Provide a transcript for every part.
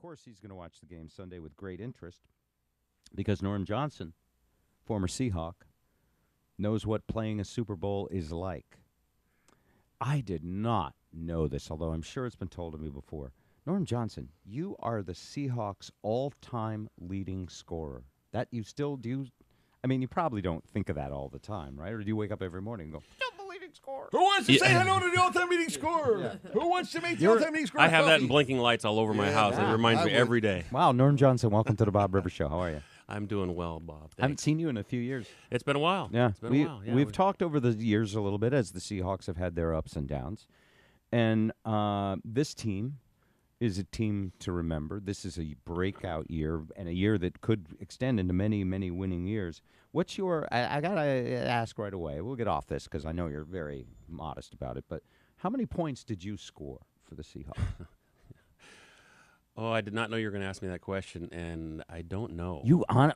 course, he's going to watch the game Sunday with great interest because Norm Johnson, former Seahawk, knows what playing a Super Bowl is like. I did not know this, although I'm sure it's been told to me before. Norm Johnson, you are the Seahawks' all-time leading scorer. That you still do. I mean, you probably don't think of that all the time, right? Or do you wake up every morning and go, still the leading scorer? Who wants to say hello to the all-time leading scorer? Yeah. Who wants to make the all-time leading scorer? I have that in blinking lights all over my house. It reminds me every day. Wow, Norm Johnson, welcome to the Bob Rivers Show. How are you? I'm doing well, Bob. I haven't seen you in a few years. It's been a while. Yeah, it's been a while. Yeah, we've talked over the years a little bit as the Seahawks have had their ups and downs. And this team is a team to remember. This is a breakout year and a year that could extend into many, many winning years. What's your – I got to ask right away. We'll get off this because I know you're very modest about it. But how many points did you score for the Seahawks? Oh, I did not know you were going to ask me that question, and I don't know.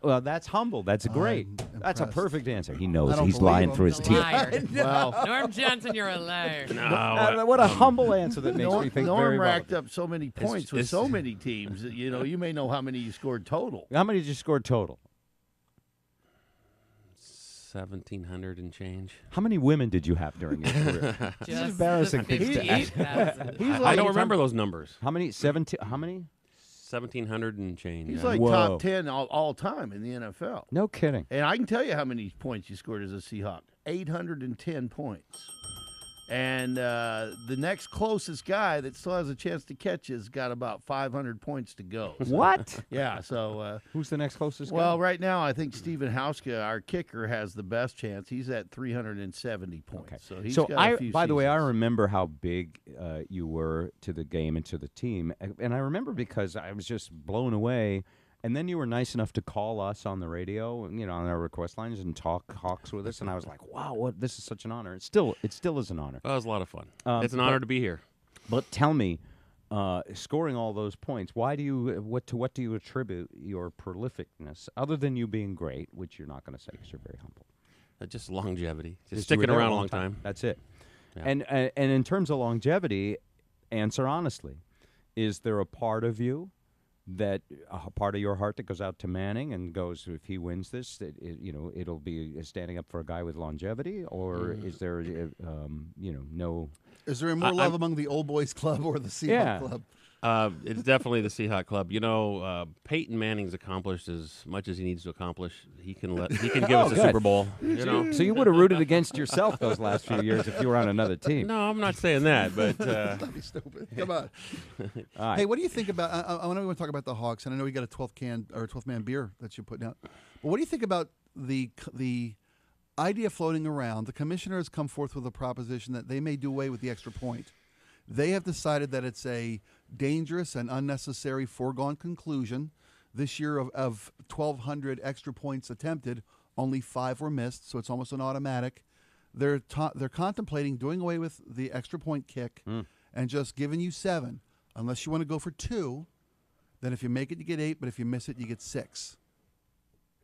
Well, that's humble. That's great. That's a perfect answer. He knows. He's lying through his teeth. Well, Norm Johnson, you're a liar. No. What a humble answer that makes me think Norm very racked relevant. up so many points with so many teams. You may know how many you scored total. How many did you score total? 1,700 and change. How many women did you have during your career? This is embarrassing things to ask. I don't remember those numbers. How many? 17? How many? 1,700 and change. He's like top 10 all time in the NFL. No kidding. And I can tell you how many points you scored as a Seahawk. 810 points. And the next closest guy that still has a chance to catch has got about 500 points to go. So, what? Yeah, so... who's the next closest guy? Well, right now, I think Steven Hauska, our kicker, has the best chance. He's at 370 points. Okay. So he's got a few by the way, I seasons. remember how big you were to the game and to the team. And I remember because I was just blown away. And then you were nice enough to call us on the radio, on our request lines and talk Hawks with us. And I was like, wow, this is such an honor. It still is an honor. Well, it was a lot of fun. It's an honor to be here. But tell me, scoring all those points, what do you attribute your prolificness, other than you being great, which you're not going to say because you're very humble? Just longevity. Just you sticking were there around a long time. That's it. Yeah. And in terms of longevity, answer honestly. Is there a part of you that a part of your heart that goes out to Manning and goes, if he wins this, it'll be standing up for a guy with longevity, or is there, no? Is there more love among the Old Boys Club or the Seahawks Club? It's definitely the Seahawks Club. Peyton Manning's accomplished as much as he needs to accomplish. He can give us a Super Bowl. So you would have rooted against yourself those last few years if you were on another team. No, I'm not saying that, but that'd be stupid. Come on. Right. Hey, what do you think about? I know we want to talk about the Hawks, and I know you got a 12 man beer that you're putting out. But what do you think about the idea floating around? The commissioner has come forth with a proposition that they may do away with the extra point. They have decided that it's a dangerous and unnecessary foregone conclusion. This year of 1,200 extra points attempted, only 5 were missed, so it's almost an automatic. They're contemplating doing away with the extra point kick and just giving you 7. Unless you want to go for 2, then if you make it, you get 8, but if you miss it, you get 6.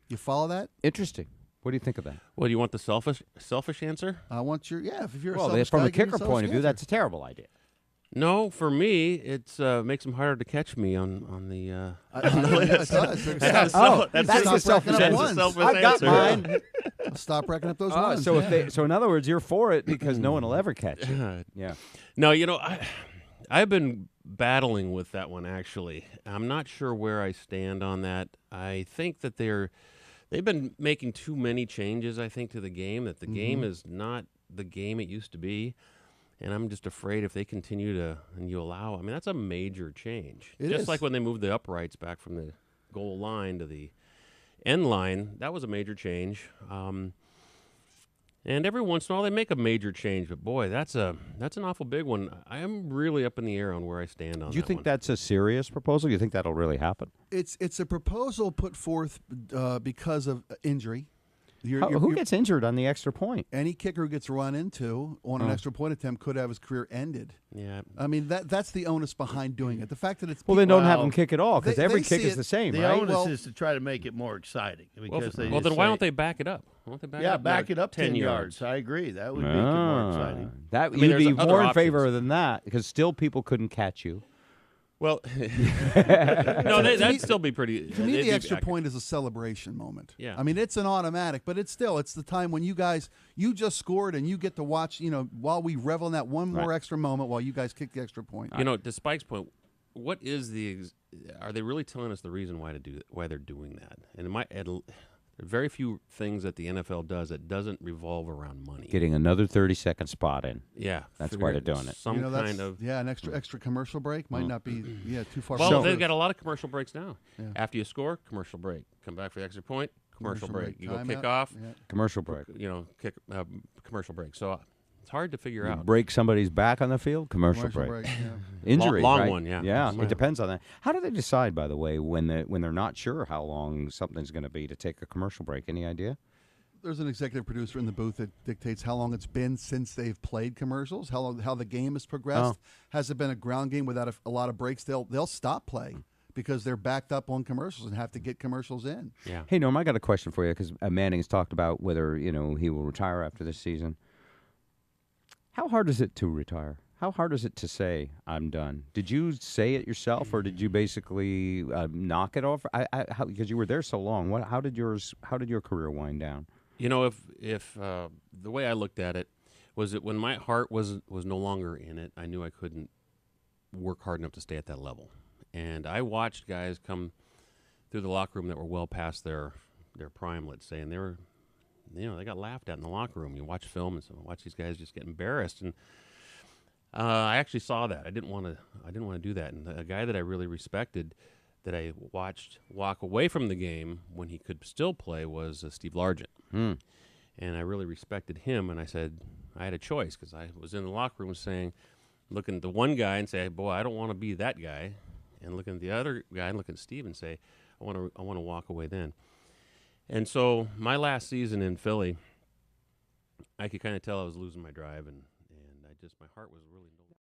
You follow that? Interesting. What do you think of that? Well, do you want the selfish answer? I want if you're well, a selfish from guy, a kicker point of view, answer. that's a terrible idea. No, for me, it's makes them harder to catch me on the. That's the selfish answer. I got mine. Stop racking up those ones. So in other words, you're for it because no one will ever catch you. Yeah. No, I've been battling with that one, actually. I'm not sure where I stand on that. I think that they've been making too many changes, I think, to the game, that the game is not the game it used to be. And I'm just afraid if they continue and you allow, that's a major change. Just like when they moved the uprights back from the goal line to the end line, that was a major change. And every once in a while they make a major change, but boy, that's an awful big one. I am really up in the air on where I stand on that. Do you think one. that's a serious proposal? You think that'll really happen? It's a proposal put forth because of injury. Who gets injured on the extra point? Any kicker who gets run into on an extra point attempt could have his career ended. Yeah. That's the onus behind doing it. The fact that it's then don't have them kick at all because every kick is the same, the right? onus is to try to make it more exciting. Because then why don't they back it up? Back it up 10 yards. I agree. That would make it more exciting. You'd be more in favor than that because still people couldn't catch you. Well, no, that'd still be pretty. To me, they'd the be extra accurate. point is a celebration moment. Yeah. I mean, it's an automatic, but it's the time when you just scored and you get to watch, while we revel in that one more extra moment while you guys kick the extra point. To Spike's point, what is are they really telling us the reason why they're doing that? And there are very few things that the NFL does that doesn't revolve around money. Getting another 30-second spot in. Yeah, That's why they're doing it. Some kind of an extra commercial break might not be too far. Well, from the they've truth. got a lot of commercial breaks now. Yeah. After you score, commercial break. Come back for the extra point, commercial break. You go Timeout. kick off, Yeah. Commercial break. commercial break. So it's hard to figure You out. break somebody's back on the field, commercial break. Yeah. Injury, Long right? one, yeah. Yeah, Yeah. it depends on that. How do they decide, by the way, when they're not sure how long something's going to be to take a commercial break? Any idea? There's an executive producer in the booth that dictates how long it's been since they've played commercials, how the game has progressed. Has it been a ground game without a lot of breaks? They'll stop play because they're backed up on commercials and have to get commercials in. Yeah. Hey, Norm, I got a question for you because Manning's talked about whether he will retire after this season. How hard is it to retire? How hard is it to say I'm done? Did you say it yourself, or did you basically knock it off? Because you were there so long. How did your career wind down? If the way I looked at it was that when my heart was no longer in it, I knew I couldn't work hard enough to stay at that level. And I watched guys come through the locker room that were well past their prime, let's say, and they got laughed at in the locker room. You watch film and watch these guys just get embarrassed, and I actually saw that. I didn't want to do that. And a guy that I really respected, that I watched walk away from the game when he could still play, was Steve Largent. And I really respected him. And I said I had a choice because I was in the locker room looking at the one guy and say, "Boy, I don't want to be that guy," and looking at the other guy and looking at Steve and say, "I want to walk away then." And so my last season in Philly, I could kind of tell I was losing my drive, and my heart was really